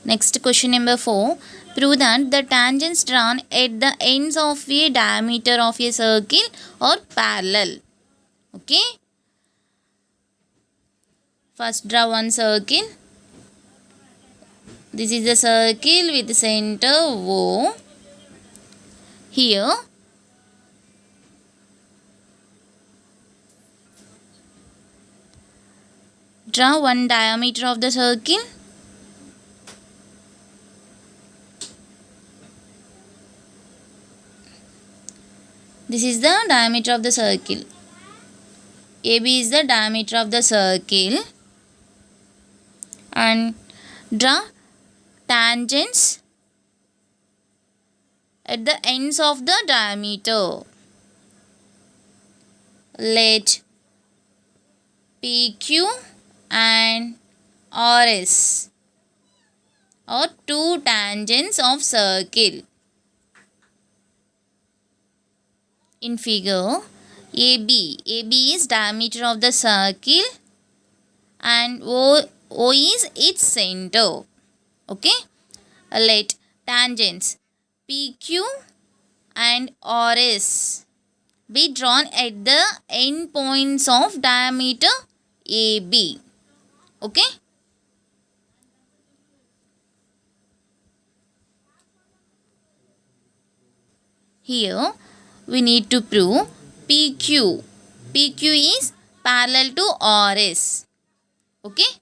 Next question number 4. Prove that the tangents drawn at the ends of a diameter of a circle are parallel. Okay. First draw one circle. This is the circle with the center O. Here draw one diameter of the circle. This is the diameter of the circle. AB is the diameter of the circle. And draw tangents at the ends of the diameter. Let PQ and RS are two tangents of circle. In figure, AB is diameter of the circle and O is its center. Okay. Let tangents PQ and RS be drawn at the end points of diameter AB. Okay. Here we need to prove PQ. PQ is parallel to RS. Okay.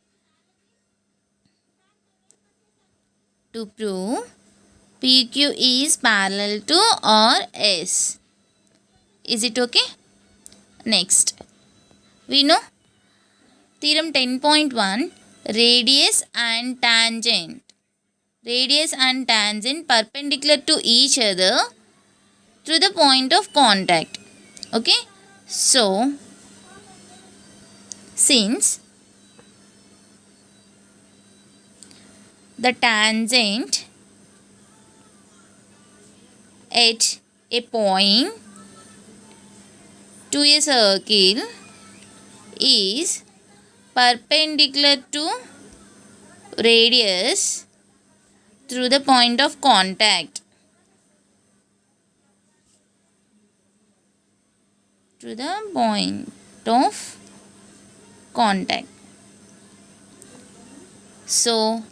To prove PQ is parallel to RS. Is it okay? Next, we know theorem 10.1, radius and tangent. Radius and tangent perpendicular to each other through the point of contact. Okay. So, since the tangent at a point to a circle is perpendicular to radius through the point of contact. Through the point of contact. So,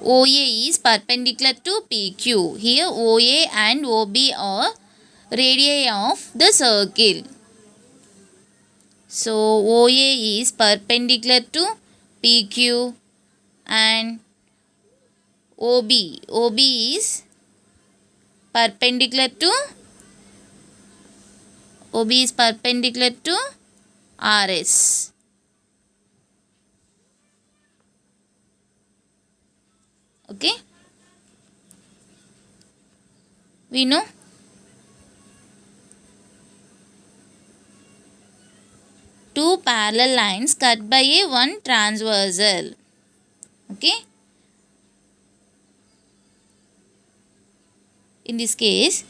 OA is perpendicular to PQ. Here OA and OB are radii of the circle. So, OA is perpendicular to PQ and OB is perpendicular to RS. Okay. We know two parallel lines cut by a one transversal. Okay. In this case,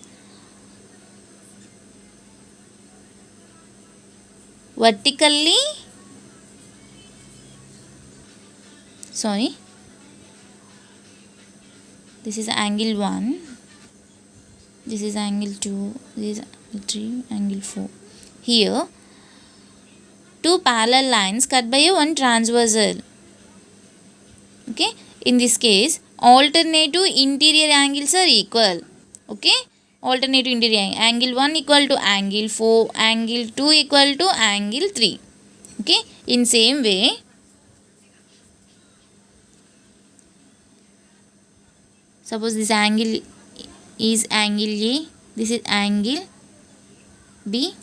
vertically, this is angle 1, this is angle 2, this is angle 3, angle 4. Here, two parallel lines cut by a one transversal. Okay. In this case, alternative interior angles are equal. Okay. Alternative interior angle 1 equal to angle 4, angle 2 equal to angle 3. Okay. In same way, suppose this angle is angle A, this is angle B,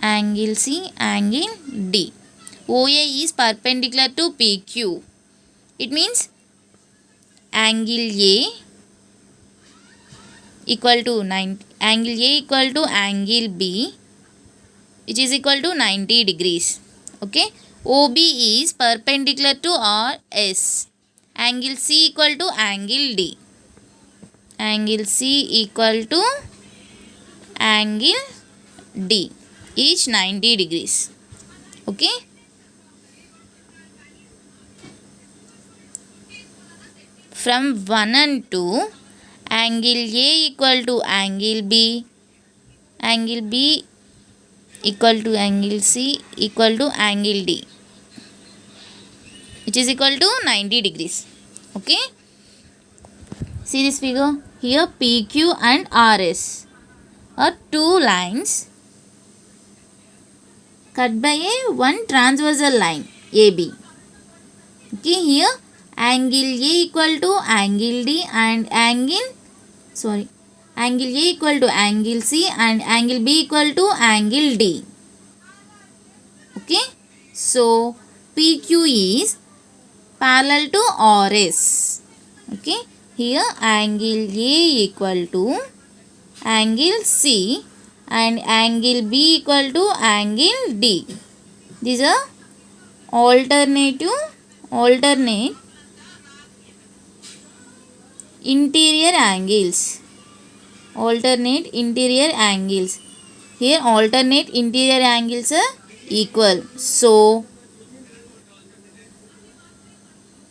angle C, angle D. OA is perpendicular to PQ. It means angle A equal to angle B, which is equal to 90 degrees. Okay. OB is perpendicular to RS. Angle C equal to angle D. Angle C equal to angle D. Each 90 degrees. Okay. from 1 and 2, angle A equal to angle B, angle B equal to angle C equal to angle D, which is equal to 90 degrees. Okay, see this figure here. PQ and RS are two lines cut by a one transversal line AB. Okay, here angle A equal to angle D and angle A equal to angle C and angle B equal to angle D. Okay, so PQ is parallel to RS. Okay, here angle A equal to angle C and angle B equal to angle D. These are alternate interior angles. Alternate interior angles. Here alternate interior angles are equal. So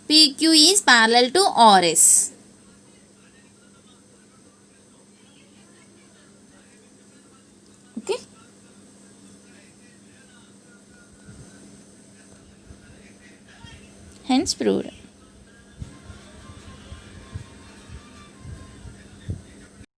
PQ is parallel to RS. Okay. Hence proved.